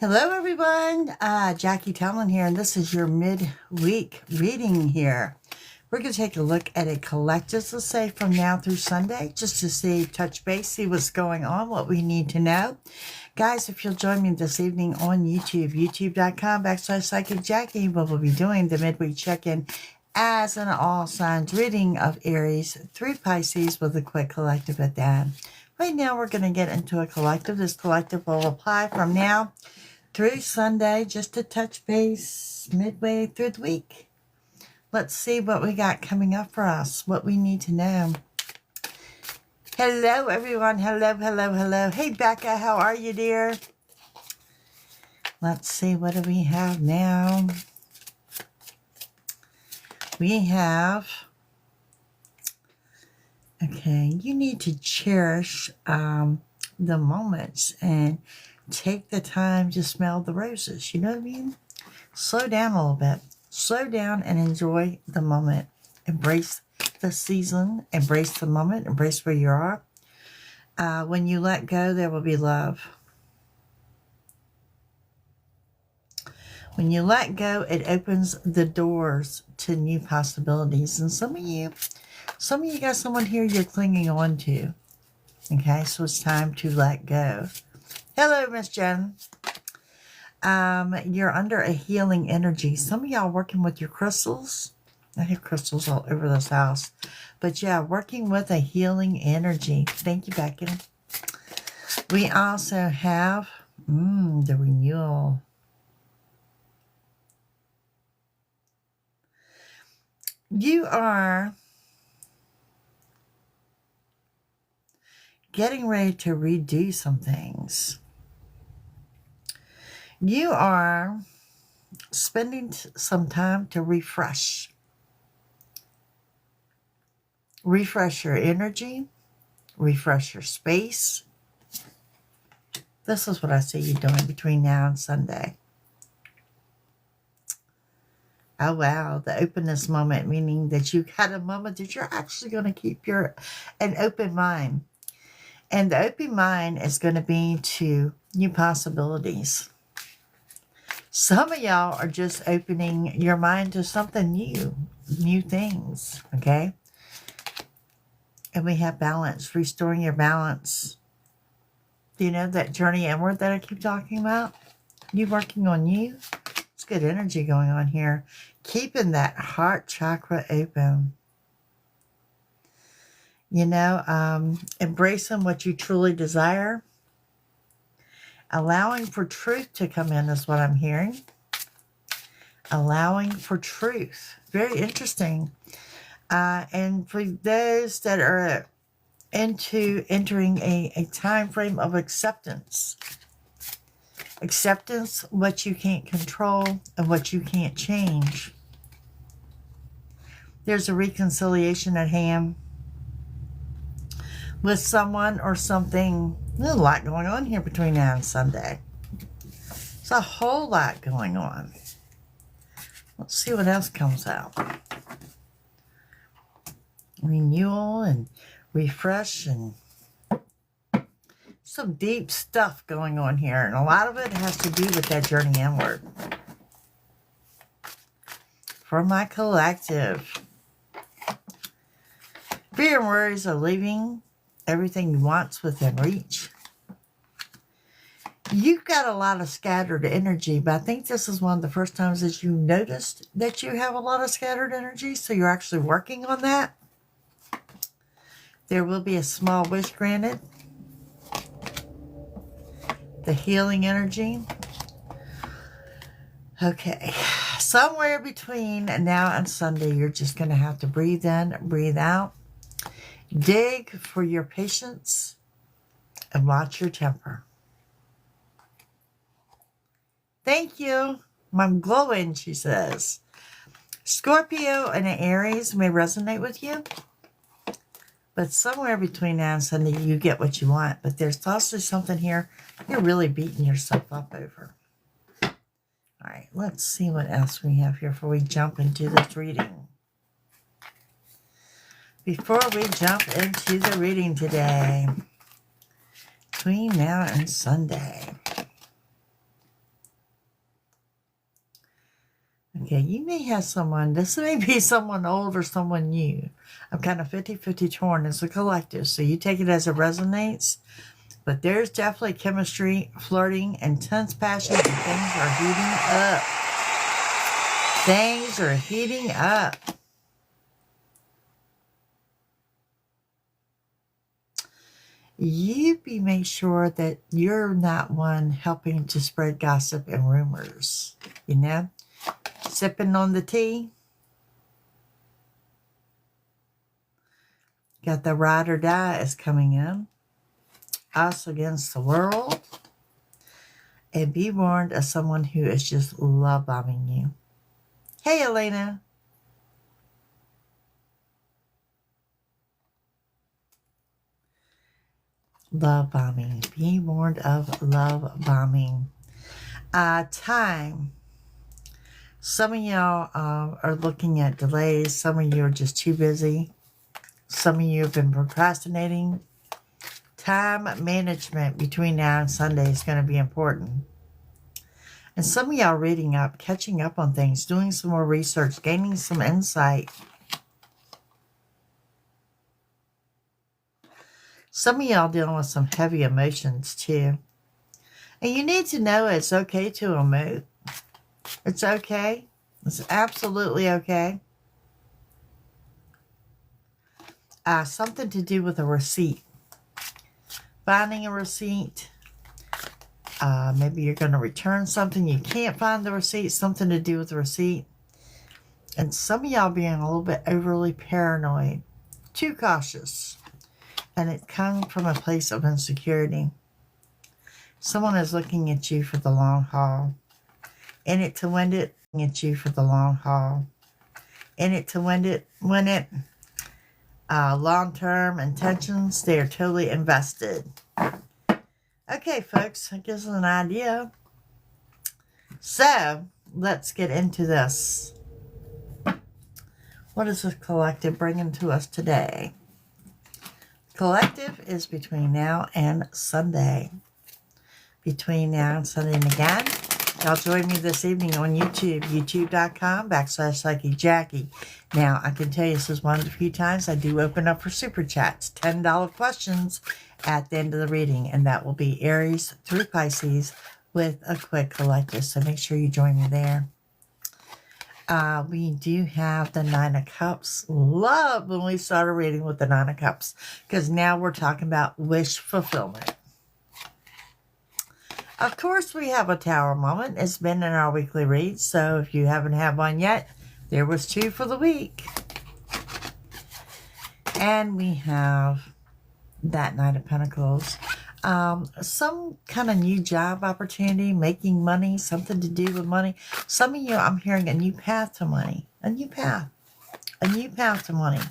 Hello, everyone. Jackie Tomlin here, and this is your midweek reading here. We're going to take a look at a collective, let's say, from now through Sunday, just to see, touch base, see what's going on, what we need to know. Guys, if you'll join me this evening on YouTube, youtube.com/Psychic Jackie, where we'll be doing the midweek check-in as an all signs reading of Aries through Pisces with a quick collective at the end. Right now, we're going to get into a collective. This collective will apply from now through Sunday, just to touch base midway through the week. Let's see what we got coming up for us, what we need to know. Hello, everyone. Hello, hello, hello. Hey, Becca, how are you, dear? Let's see, what do we have now? We have, okay, you need to cherish the moments and take the time to smell the roses. You know what I mean? Slow down a little bit. Slow down and enjoy the moment. Embrace the season. Embrace the moment. Embrace where you are. When you let go, there will be love. When you let go, it opens the doors to new possibilities. And some of you got someone here you're clinging on to. Okay, so it's time to let go. Hello, Miss Jen. You're under a healing energy. Some of y'all working with your crystals. I have crystals all over this house. But yeah, working with a healing energy. Thank you, Becky. We also have the renewal. You are getting ready to redo some things. You are spending some time to refresh. Refresh your energy. Refresh your space. This is what I see you doing between now and Sunday. Oh, wow. The openness moment, meaning that you had a moment that you're actually going to keep an open mind. And the open mind is going to be to new possibilities. Some of y'all are just opening your mind to something new things, okay? And we have balance, restoring your balance. Do you know that journey inward that I keep talking about? You working on you? It's good energy going on here. Keeping that heart chakra open. You know, embracing what you truly desire. Allowing for truth to come in is what I'm hearing. Allowing for truth. Very interesting. And for those that are entering a time frame of acceptance. Acceptance, what you can't control and what you can't change. There's a reconciliation at hand with someone or something. There's a lot going on here between now and Sunday. There's a whole lot going on. Let's see what else comes out. Renewal and refresh and some deep stuff going on here. And a lot of it has to do with that journey inward. For my collective. Fear and worries are leaving. Everything you want's within reach. You've got a lot of scattered energy, but I think this is one of the first times that you noticed that you have a lot of scattered energy, so you're actually working on that. There will be a small wish granted. The healing energy. Okay, somewhere between now and Sunday, you're just going to have to breathe in, breathe out. Dig for your patience and watch your temper. Thank you. I'm glowing, she says. Scorpio and Aries may resonate with you, but somewhere between now and Sunday, you get what you want. But there's also something here you're really beating yourself up over. All right, let's see what else we have here before we jump into this reading. Before we jump into the reading today, between now and Sunday. Okay, you may have someone, this may be someone old or someone new. I'm kind of 50-50 torn as a collective, so you take it as it resonates. But there's definitely chemistry, flirting, intense passion, and things are heating up. Things are heating up. Make sure that you're not one helping to spread gossip and rumors. You know? Sipping on the tea. Got the ride or die is coming in. Us against the world. And be warned of someone who is just love bombing you. Hey, Elena. Love bombing. Be warned of love bombing. Time. Some of y'all are looking at delays. Some of you are just too busy. Some of you have been procrastinating. Time management between now and Sunday is going to be important. And some of y'all reading up, catching up on things, doing some more research, gaining some insight. Some of y'all dealing with some heavy emotions too. And you need to know it's okay to emote. It's okay. It's absolutely okay. Something to do with a receipt. Finding a receipt. Maybe you're going to return something. You can't find the receipt. Something to do with the receipt. And some of y'all being a little bit overly paranoid. Too cautious. And it comes from a place of insecurity. Someone is looking at you for the long haul. In it to win it. At you for the long haul. In it to win it. Long-term intentions. They are totally invested. Okay, folks. That gives us an idea. So, let's get into this. What is this collective bringing to us today? Collective is between now and Sunday. Between now and Sunday. And again, y'all join me this evening on YouTube. YouTube.com/Psychic Jackie. Now, I can tell you this is one of the few times I do open up for super chats. $10 questions at the end of the reading. And that will be Aries through Pisces with a quick collective. So make sure you join me there. We do have the Nine of Cups. Love when we started reading with the Nine of Cups. Because now we're talking about wish fulfillment. Of course, we have a Tower moment. It's been in our weekly read. So if you haven't had one yet, there was 2 for the week. And we have that Knight of Pentacles. Some kind of new job opportunity, making money, something to do with money. Some of you, I'm hearing a new path to money. A new path to money.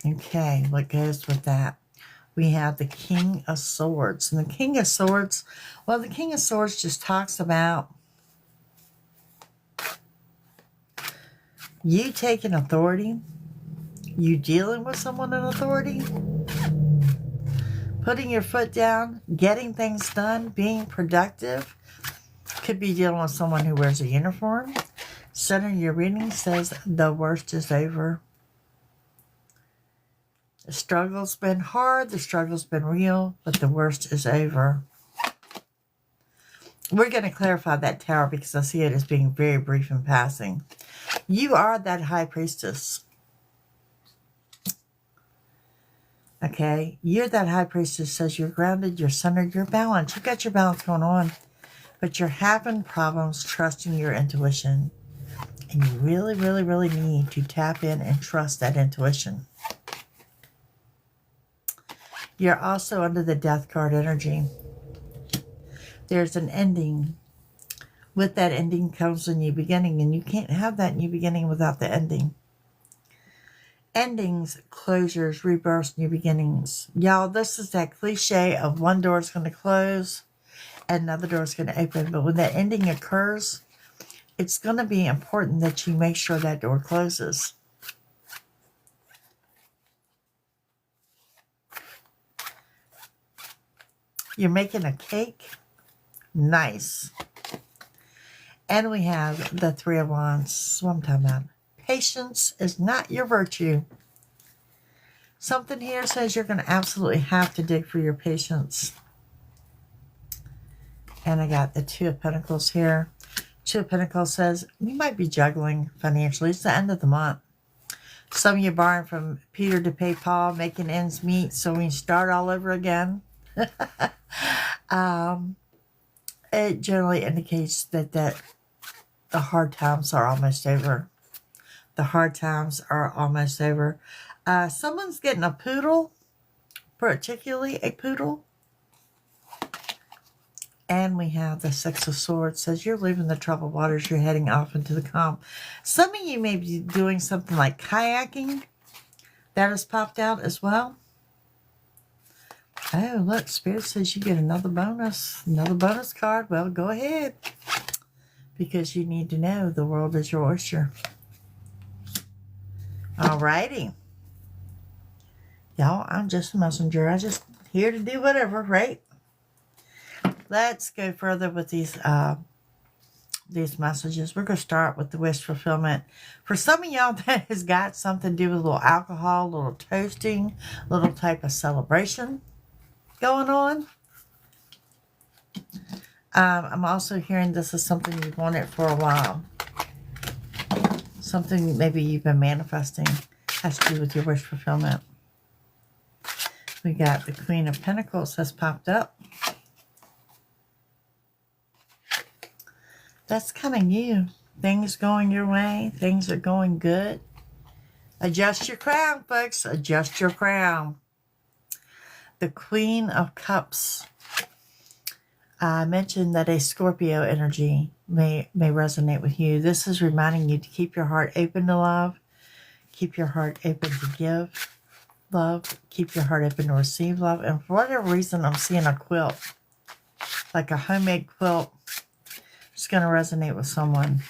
Okay, what goes with that? We have the King of Swords. And the King of Swords, well, the King of Swords just talks about you taking authority, you dealing with someone in authority, putting your foot down, getting things done, being productive. Could be dealing with someone who wears a uniform. Center of your reading says the worst is over. The struggle's been hard, the struggle's been real, but the worst is over. We're going to clarify that Tower because I see it as being very brief and passing. You are that High Priestess. Okay? You're that High Priestess says you're grounded, you're centered, you're balanced. You've got your balance going on. But you're having problems trusting your intuition. And you really, really, really need to tap in and trust that intuition. You're also under the Death card energy. There's an ending. With that ending comes a new beginning, and you can't have that new beginning without the ending. Endings, closures, rebirths, new beginnings. Y'all, this is that cliche of one door is going to close and another door is going to open. But when that ending occurs, it's going to be important that you make sure that door closes. You're making a cake. Nice. And we have the Three of Wands. What I'm talking about. Patience is not your virtue. Something here says you're going to absolutely have to dig for your patience. And I got the Two of Pentacles here. Two of Pentacles says you might be juggling financially. It's the end of the month. Some of you borrowing from Peter to pay Paul, making ends meet so we can start all over again. It generally indicates that the hard times are almost over. The hard times are almost over. Someone's getting a poodle, particularly a poodle. And we have the Six of Swords. Says you're leaving the troubled waters. You're heading off into the calm. Some of you may be doing something like kayaking. That has popped out as well. Oh, look. Spirit says you get another bonus. Another bonus card. Well, go ahead. Because you need to know the world is your oyster. Alrighty. Y'all, I'm just a messenger. I'm just here to do whatever, right? Let's go further with these messages. We're going to start with the wish fulfillment. For some of y'all, that has got something to do with a little alcohol, a little toasting, a little type of celebration going on. I'm also hearing this is something you've wanted for a while. Something maybe you've been manifesting has to do with your wish fulfillment. We got the Queen of Pentacles has popped up. That's kind of you. Things going your way. Things are going good. Adjust your crown, folks. Adjust your crown. The Queen of Cups. I mentioned that a Scorpio energy may resonate with you. This is reminding you to keep your heart open to love. Keep your heart open to give love. Keep your heart open to receive love. And for whatever reason, I'm seeing a quilt. Like a homemade quilt. It's going to resonate with someone.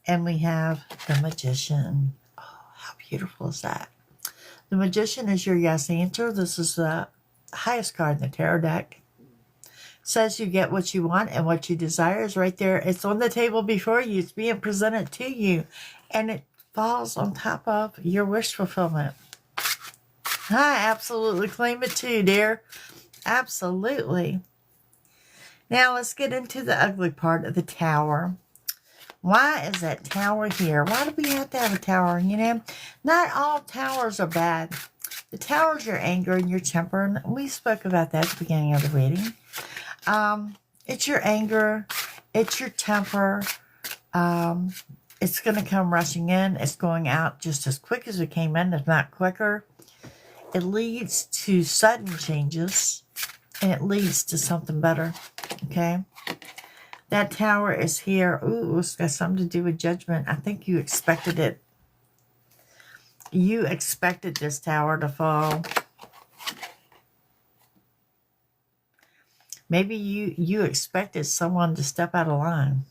And we have the Magician. Oh, how beautiful is that? The Magician is your yes answer. This is the highest card in the tarot deck. Says you get what you want and what you desire is right there. It's on the table before you. It's being presented to you. And it falls on top of your wish fulfillment. I absolutely claim it too, dear. Absolutely. Now let's get into the ugly part of the Tower. Why is that Tower here? Why do we have to have a Tower? You know, not all towers are bad. The Tower is your anger and your temper. And we spoke about that at the beginning of the reading. It's your anger. It's your temper. It's going to come rushing in. It's going out just as quick as it came in, if not quicker. It leads to sudden changes. And it leads to something better. Okay? That Tower is here. Ooh, it's got something to do with judgment. I think you expected it. You expected this Tower to fall. Maybe you expected someone to step out of line.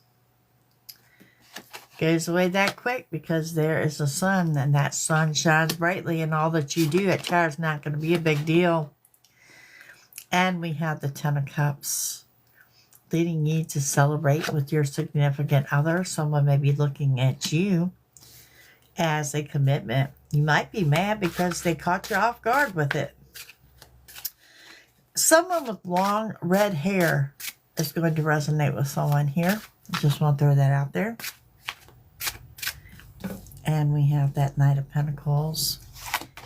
Goes away that quick because there is a sun, and that sun shines brightly, and all that you do at Tower is not going to be a big deal. And we have the Ten of Cups, leading you to celebrate with your significant other. Someone may be looking at you as a commitment. You might be mad because they caught you off guard with it. Someone with long red hair is going to resonate with someone here. I just want to throw that out there. And we have that Knight of Pentacles.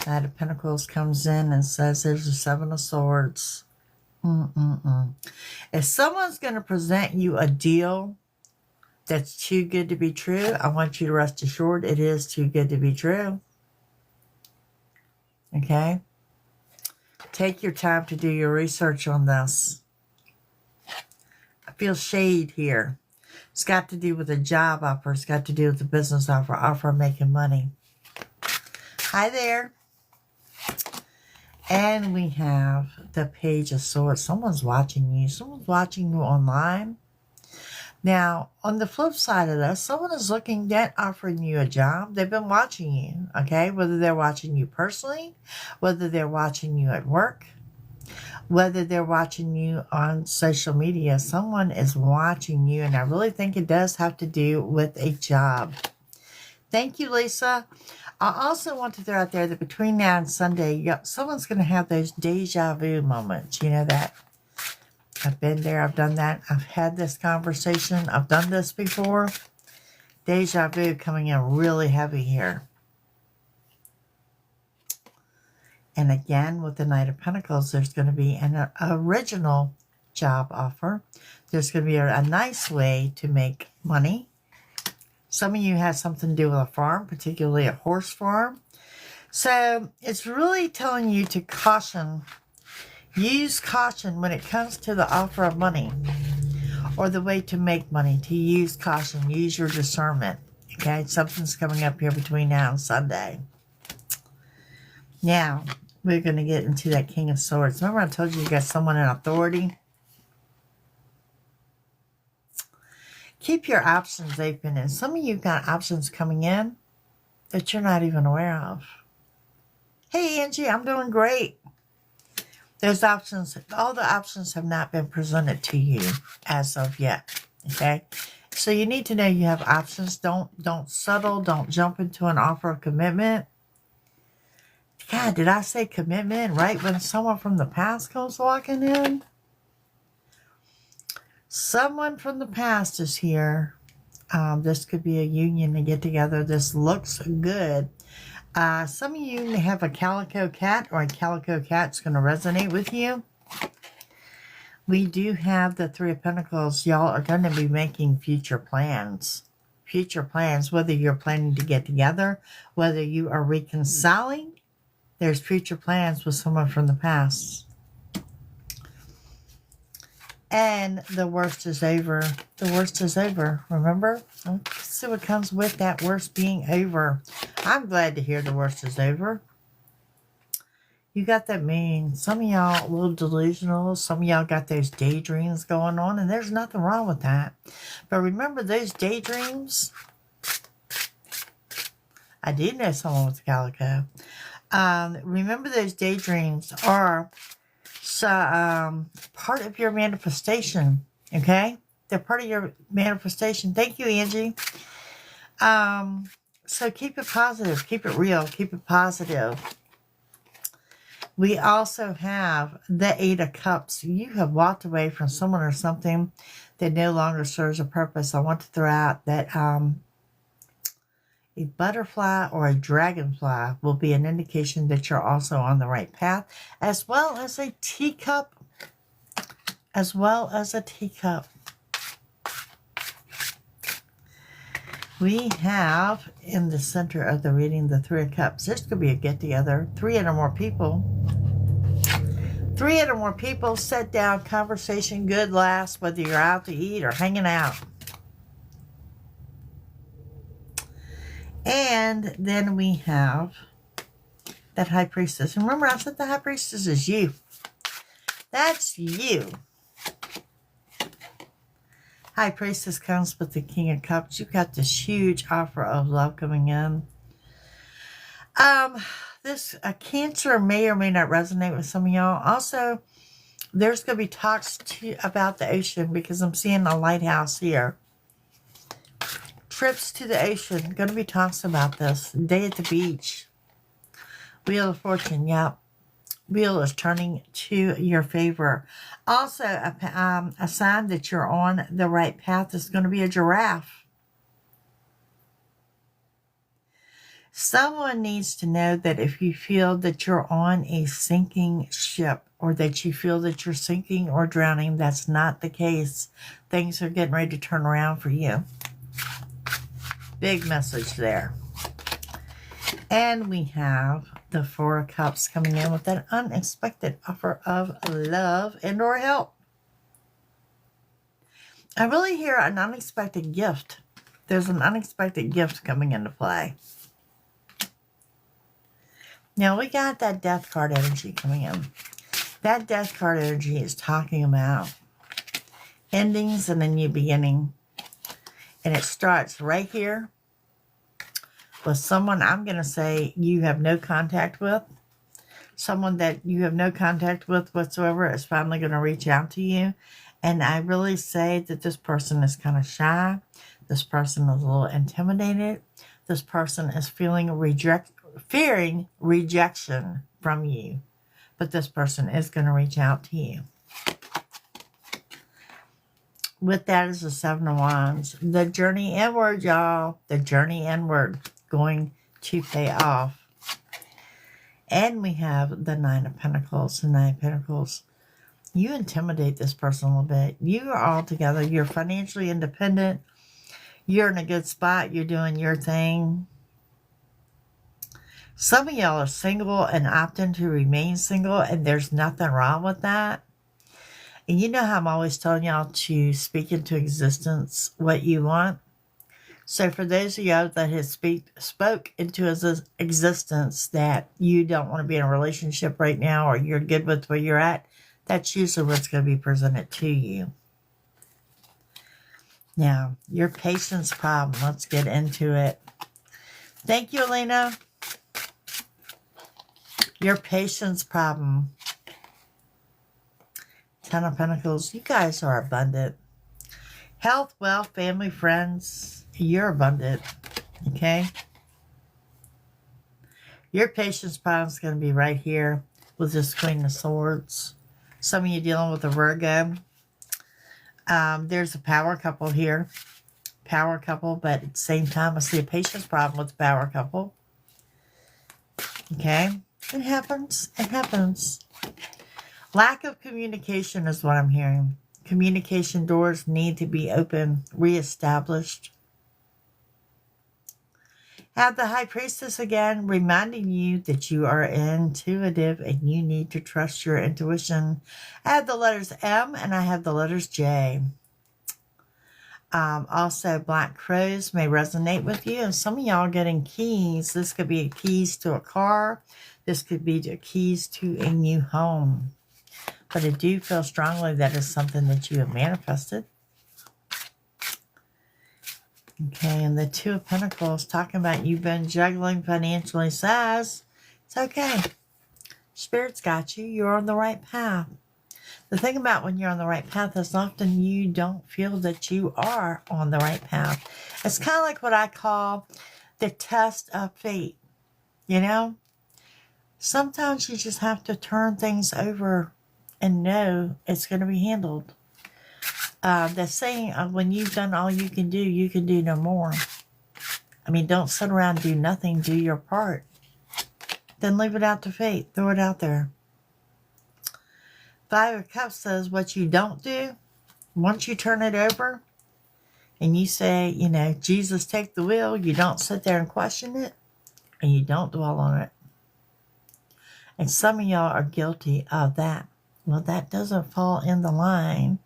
Knight of Pentacles comes in and says there's a Seven of Swords. If someone's going to present you a deal that's too good to be true, I want you to rest assured it is too good to be true. Okay? Take your time to do your research on this. I feel shade here. It's got to do with a job offer. It's got to do with a business offer making money. Hi there. And we have the Page of Swords. Someone's watching you. Someone's watching you online. Now, on the flip side of this, someone is looking at offering you a job. They've been watching you, okay? Whether they're watching you personally, whether they're watching you at work, whether they're watching you on social media. Someone is watching you, and I really think it does have to do with a job. Thank you, Lisa. I also want to throw out there that between now and Sunday, someone's going to have those deja vu moments. You know that? I've been there. I've done that. I've had this conversation. I've done this before. Deja vu coming in really heavy here. And again, with the Knight of Pentacles, there's going to be an original job offer. There's going to be a nice way to make money. Some of you have something to do with a farm, particularly a horse farm. So it's really telling you to caution. Use caution when it comes to the offer of money or the way to make money. To use caution. Use your discernment. Okay? Something's coming up here between now and Sunday. Now, we're going to get into that King of Swords. Remember I told you you got someone in authority? Keep your options open. And some of you got options coming in that you're not even aware of. Hey, Angie, I'm doing great. Those options, all the options have not been presented to you as of yet. Okay? So you need to know you have options. Don't settle. Don't jump into an offer of commitment. God, did I say commitment right when someone from the past comes walking in? Someone from the past is here. This could be a union to get together. This looks good. Some of you may have a calico cat, or a calico cat's going to resonate with you. We do have the Three of Pentacles. Y'all are going to be making future plans. Future plans, whether you're planning to get together, whether you are reconciling. There's future plans with someone from the past. And the worst is over. The worst is over. Remember? Let's see what comes with that worst being over. I'm glad to hear the worst is over. You got that mean. Some of y'all a little delusional. Some of y'all got those daydreams going on. And there's nothing wrong with that. But remember those daydreams? I did know someone with calico. Remember those daydreams are part of your manifestation, okay? They're part of your manifestation. Thank you, Angie. So keep it positive, keep it real, keep it positive. We also have the Eight of Cups. You have walked away from someone or something that no longer serves a purpose. I want to throw out that a butterfly or a dragonfly will be an indication that you're also on the right path, as well as a teacup. As well as a teacup. We have in the center of the reading the Three of Cups. This could be a get-together. 3 or more people. 3 or more people. Sit down, conversation, good laughs, whether you're out to eat or hanging out. And then we have that High Priestess. And remember, I said the High Priestess is you. That's you. High Priestess comes with the King of Cups. You've got this huge offer of love coming in. This Cancer may or may not resonate with some of y'all. Also, there's going to be talks about the ocean, because I'm seeing a lighthouse here. Trips to the ocean. Going to be talks about this. Day at the beach. Wheel of Fortune. Yep. Wheel is turning to your favor. Also, a sign that you're on the right path is going to be a giraffe. Someone needs to know that if you feel that you're on a sinking ship, or that you feel that you're sinking or drowning, that's not the case. Things are getting ready to turn around for you. Big message there. And we have the Four of Cups coming in with an unexpected offer of love and or help. I really hear an unexpected gift. There's an unexpected gift coming into play. Now we got that Death card energy coming in. That Death card energy is talking about endings and a new beginning. And it starts right here with someone I'm going to say you have no contact with. Someone that you have no contact with whatsoever is finally going to reach out to you. And I really say that this person is kind of shy. This person is a little intimidated. This person is fearing rejection from you. But this person is going to reach out to you. With that is the Seven of Wands. The journey inward, y'all. The journey inward going to pay off. And we have the Nine of Pentacles. The Nine of Pentacles. You intimidate this person a little bit. You are all together. You're financially independent. You're in a good spot. You're doing your thing. Some of y'all are single and opting to remain single, and there's nothing wrong with that. And you know how I'm always telling y'all to speak into existence what you want? So for those of y'all that have spoke into existence that you don't want to be in a relationship right now, or you're good with where you're at, that's usually what's going to be presented to you. Now, your patience problem. Let's get into it. Thank you, Elena. Your patience problem. Ten of Pentacles. You guys are abundant. Health, wealth, family, friends. You're abundant. Okay? Your patience problem is going to be right here with this Queen of Swords. Some of you dealing with a Virgo. There's a power couple here. Power couple, but at the same time, I see a patience problem with the power couple. Okay? It happens. It happens. Lack of communication is what I'm hearing. Communication doors need to be open, reestablished. Have the High Priestess again, reminding you that you are intuitive and you need to trust your intuition. I have the letters M and I have the letters J. Also, Black Crows may resonate with you. And some of y'all getting keys. This could be keys to a car. This could be the keys to a new home. But I do feel strongly that is something that you have manifested. Okay, and the Two of Pentacles talking about you've been juggling financially says, it's okay. Spirit's got you. You're on the right path. The thing about when you're on the right path is often you don't feel that you are on the right path. It's kind of like what I call the test of fate. You know? Sometimes you just have to turn things over and know it's going to be handled. The saying, when you've done all you can do no more. I mean, don't sit around and do nothing. Do your part. Then leave it out to fate. Throw it out there. Five of Cups says what you don't do, once you turn it over and you say, you know, Jesus, take the wheel, you don't sit there and question it and you don't dwell on it. And some of y'all are guilty of that. Well, that doesn't fall in the line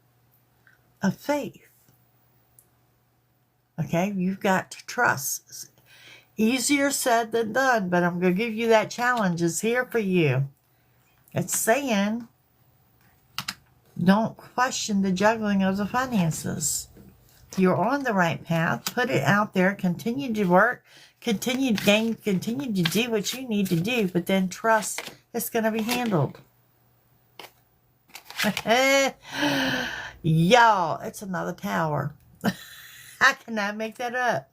of faith. Okay, you've got to trust. Easier said than done, but I'm going to give you that challenge. It's here for you. It's saying, don't question the juggling of the finances. You're on the right path. Put it out there. Continue to work. Continue to gain. Continue to do what you need to do. But then trust it's going to be handled. Y'all, it's another tower. I cannot make that up.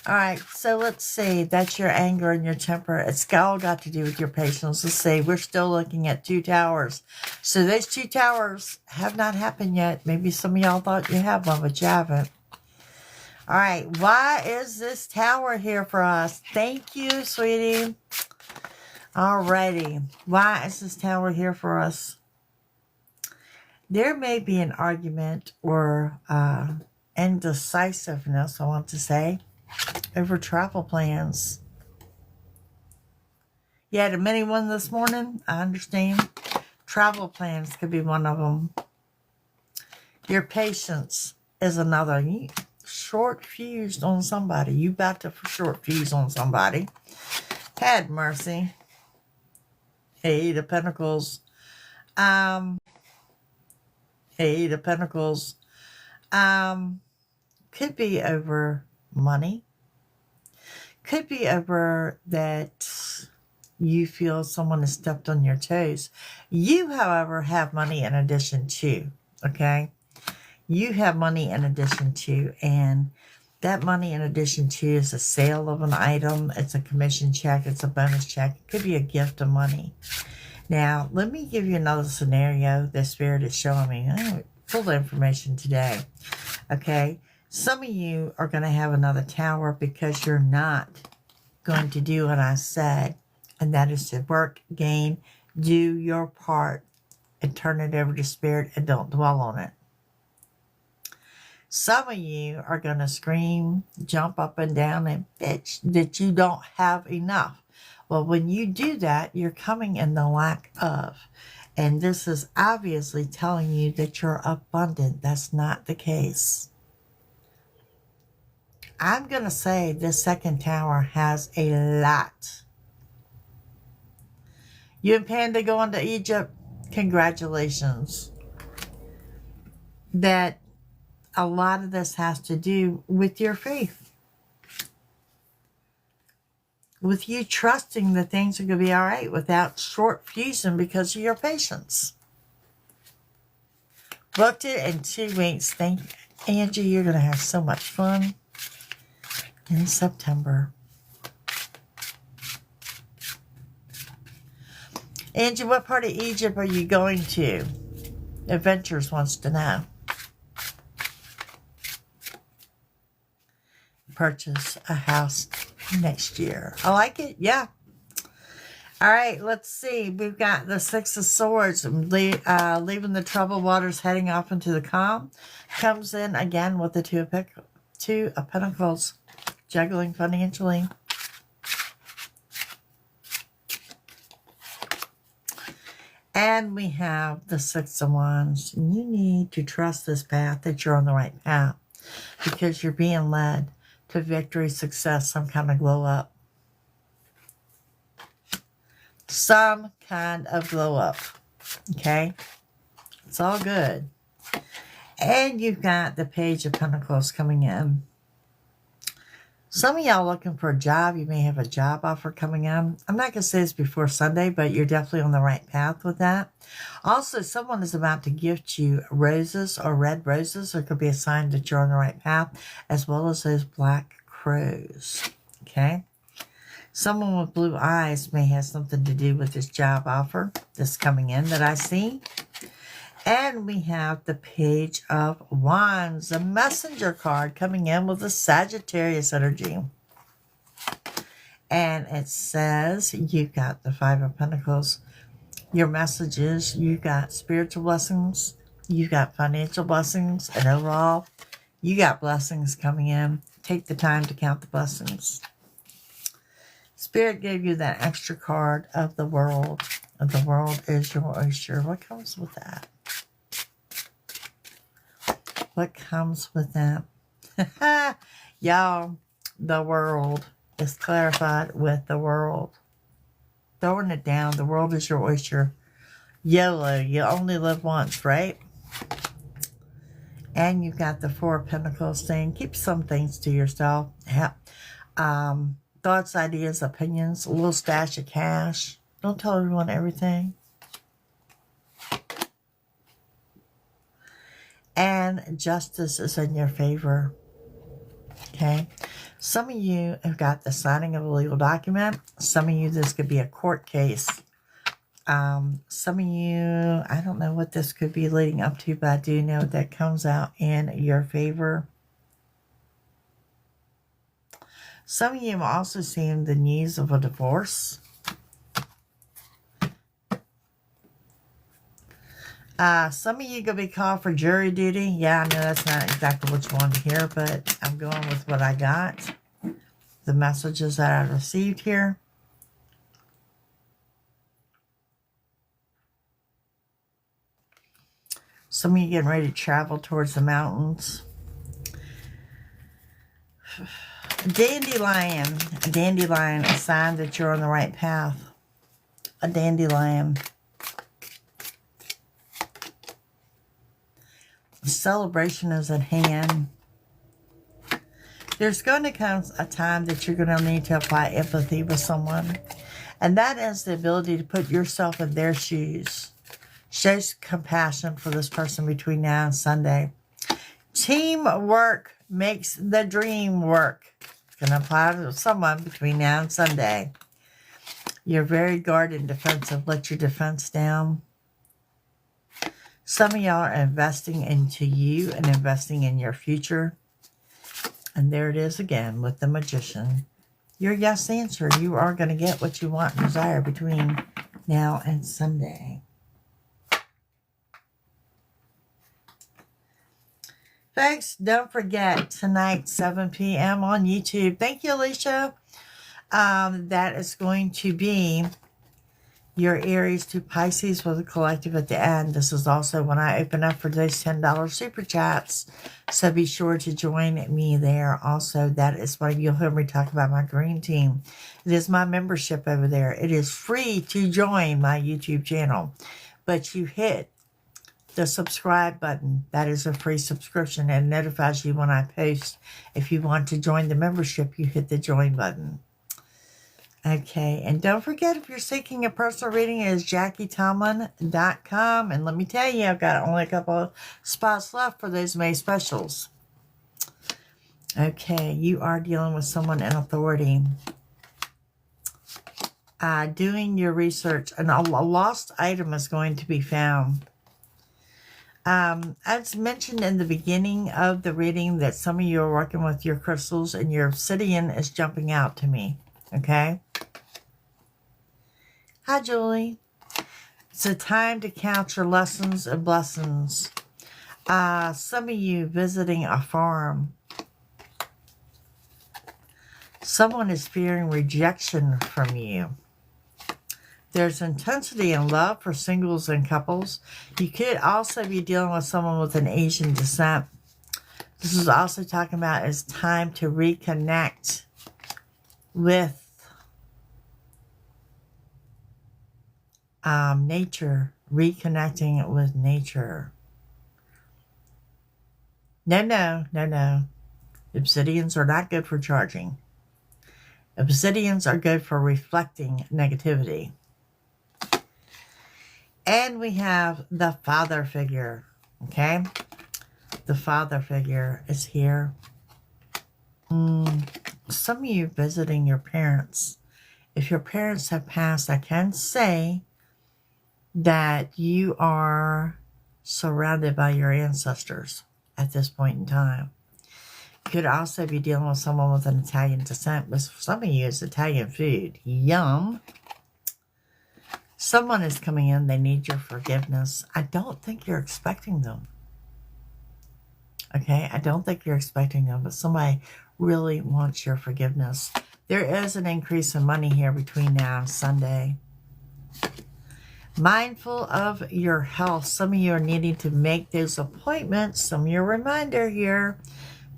All right, so let's see. That's your anger and your temper. It's all got to do with your patience. Let's see. We're still looking at two towers. So those two towers have not happened yet. Maybe some of y'all thought you have one, but you haven't. All right, why is this tower here for us? Thank you, sweetie. All righty. Why is this tower here for us? There may be an argument or indecisiveness, I want to say, over travel plans. You had a mini one this morning, I understand. Travel plans could be one of them. Your patience is another. You short fused on somebody. You about to short fuse on somebody. Had mercy. Eight of Pentacles. Eight of Pentacles. Could be over money. Could be over that you feel someone has stepped on your toes. You, however, have money in addition to, okay? You have money in addition to, and that money in addition to is a sale of an item. It's a commission check. It's a bonus check. It could be a gift of money. Now, let me give you another scenario the Spirit is showing me. Full information today. Okay? Some of you are going to have another tower because you're not going to do what I said, and that is to work, gain, do your part, and turn it over to Spirit and don't dwell on it. Some of you are going to scream, jump up and down, and bitch that you don't have enough. Well, when you do that, you're coming in the lack of. And this is obviously telling you that you're abundant. That's not the case. I'm going to say this second tower has a lot. You and Panda going to Egypt? Congratulations. That a lot of this has to do with your faith. With you trusting that things are going to be all right without short fusing because of your patience. Booked it in 2 weeks. Thank you, Angie. You're going to have so much fun in September. Angie, what part of Egypt are you going to? Adventures wants to know. Purchase a house next year. I like it. Yeah. All right. Let's see. We've got the Six of Swords. Leaving the troubled waters, heading off into the calm. Comes in again with the Two of Pentacles. Juggling financially. And we have the Six of Wands. You need to trust this path, that you're on the right path, because you're being led to victory, success, some kind of glow up. Some kind of glow up. Okay? It's all good. And you've got the Page of Pentacles coming in. Some of y'all looking for a job. You may have a job offer coming in. I'm not going to say this before Sunday, but you're definitely on the right path with that. Also, someone is about to gift you roses or red roses. Or it could be a sign that you're on the right path, as well as those black crows. Okay? Someone with blue eyes may have something to do with this job offer that's coming in that I see. And we have the Page of Wands, a messenger card coming in with a Sagittarius energy. And it says you've got the Five of Pentacles. Your messages, you've got spiritual blessings, you've got financial blessings, and overall, you got blessings coming in. Take the time to count the blessings. Spirit gave you that extra card of the World. The World is your oyster. What comes with that? What comes with that? Y'all, the World is clarified with the World. Throwing it down. The world is your oyster. YOLO. You only live once, right? And you've got the Four of Pentacles saying, keep some things to yourself. Yeah. Thoughts, ideas, opinions, a little stash of cash. Don't tell everyone everything. And justice is in your favor. Okay? Some of you have got the signing of a legal document. Some of you, this could be a court case. Some of you, I don't know what this could be leading up to, but I do know that comes out in your favor. Some of you have also seen the news of a divorce. Some of you going to be called for jury duty. Yeah, I know that's not exactly what you wanted to hear, but I'm going with what I got. The messages that I received here. Some of you getting ready to travel towards the mountains. A dandelion. A dandelion, a sign that you're on the right path. A dandelion. Celebration is at hand. There's going to come a time that you're going to need to apply empathy with someone. And that is the ability to put yourself in their shoes. Shows compassion for this person between now and Sunday. Teamwork makes the dream work. It's going to apply to someone between now and Sunday. You're very guarded and defensive. Let your defense down. Some of y'all are investing into you and investing in your future. And there it is again with the Magician. Your yes answer. You are going to get what you want and desire between now and Sunday. Folks, don't forget tonight, 7 p.m. on YouTube. Thank you, Alicia. That is going to be your Aries to Pisces with a collective at the end. This is also when I open up for those $10 super chats. So be sure to join me there. Also, that is why you'll hear me talk about my green team. It is my membership over there. It is free to join my YouTube channel. But you hit the subscribe button. That is a free subscription and notifies you when I post. If you want to join the membership, you hit the join button. Okay, and don't forget, if you're seeking a personal reading, it is JackieTomlin.com. And let me tell you, I've got only a couple of spots left for those May specials. Okay, you are dealing with someone in authority. Doing your research, and a lost item is going to be found. As mentioned in the beginning of the reading, that some of you are working with your crystals, and your obsidian is jumping out to me. Okay. Hi, Julie. It's a time to count your lessons and blessings. Some of you visiting a farm. Someone is fearing rejection from you. There's intensity and love for singles and couples. You could also be dealing with someone with an Asian descent. This is also talking about it's time to reconnect with nature, reconnecting with nature. No. Obsidians are not good for charging. Obsidians are good for reflecting negativity. And we have the father figure, okay? The father figure is here. Some of you visiting your parents. If your parents have passed, I can say that you are surrounded by your ancestors at this point in time. You could also be dealing with someone with an Italian descent, but for some of you, it's Italian food. Yum. Someone is coming in. They need your forgiveness. I don't think you're expecting them. Okay? I don't think you're expecting them, but somebody really wants your forgiveness. There is an increase in money here between now and Sunday. Mindful of your health. Some of you are needing to make those appointments. Some of your reminder here.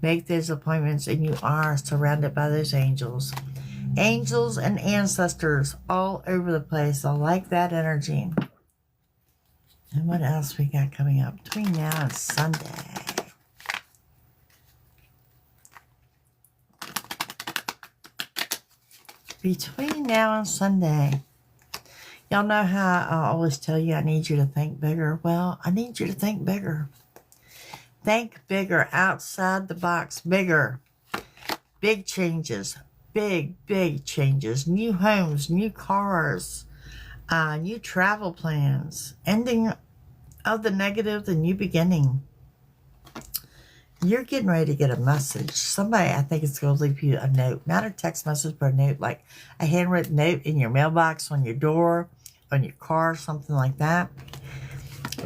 Make those appointments, and you are surrounded by those angels. Angels and ancestors all over the place. I like that energy. And what else we got coming up between now and Sunday? Between now and Sunday. Y'all know how I always tell you I need you to think bigger. Well, I need you to think bigger. Think bigger, outside the box, bigger. Big changes, big changes. New homes, new cars, new travel plans. Ending of the negative, the new beginning. You're getting ready to get a message. Somebody, I think, is going to leave you a note. Not a text message, but a note, like a handwritten note in your mailbox, on your door, on your car, something like that.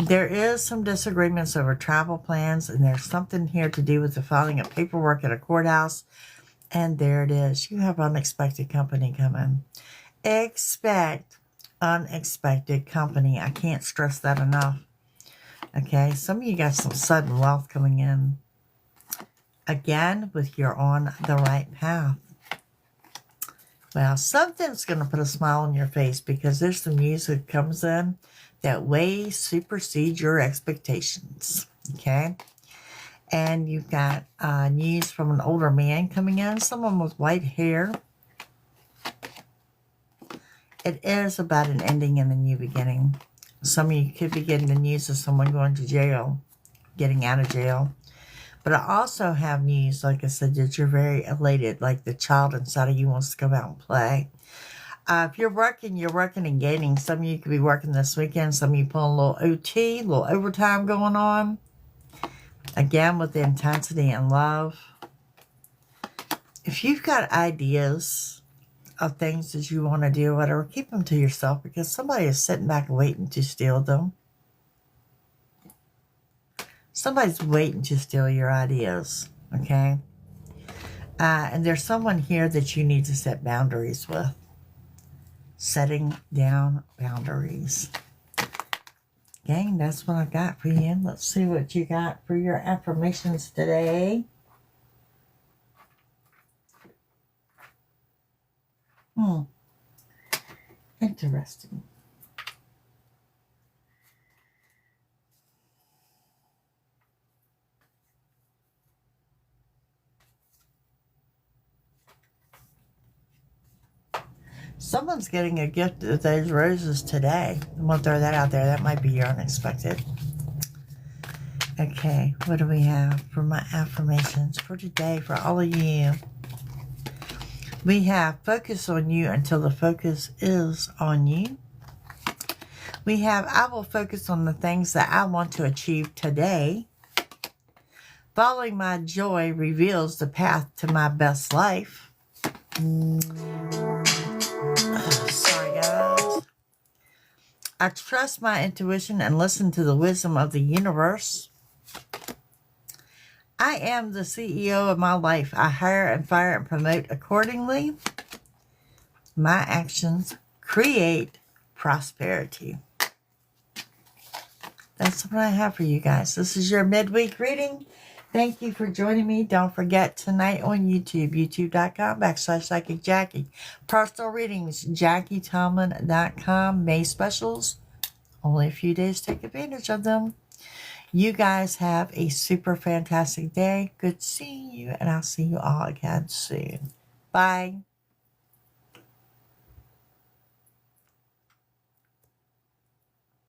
There is some disagreements over travel plans, and there's something here to do with the filing of paperwork at a courthouse. And there it is. You have unexpected company coming. Expect unexpected company. I can't stress that enough. Okay, some of you got some sudden wealth coming in. Again, with you're on the right path. Well, something's going to put a smile on your face because there's some news that comes in that way supersedes your expectations. Okay? And you've got news from an older man coming in, someone with white hair. It is about an ending and a new beginning. Some of you could be getting the news of someone going to jail, getting out of jail. But I also have news, like I said, that you're very elated, like the child inside of you wants to come out and play. If you're working and gaining. Some of you could be working this weekend. Some of you pulling a little OT, a little overtime going on. Again, with the intensity and love. If you've got ideas of things that you want to do, whatever, keep them to yourself, because somebody is sitting back waiting to steal them. Somebody's waiting to steal your ideas, okay? And there's someone here that you need to set boundaries with. Setting down boundaries. Gang, that's what I got for you. Let's see what you got for your affirmations today. Interesting. Someone's getting a gift of those roses today. I'm going to throw that out there. That might be your unexpected. Okay, what do we have for my affirmations for today for all of you? We have focus on you until the focus is on you. We have I will focus on the things that I want to achieve today. Following my joy reveals the path to my best life. Sorry, guys. I trust my intuition and listen to the wisdom of the universe. I am the CEO of my life. I hire and fire and promote accordingly. My actions create prosperity. That's what I have for you guys. This is your midweek reading. Thank you for joining me. Don't forget, tonight on YouTube, youtube.com/Psychic Jackie. Personal readings, JackieTomlin.com. May specials. Only a few days. Take advantage of them. You guys have a super fantastic day. Good seeing you, and I'll see you all again soon. Bye.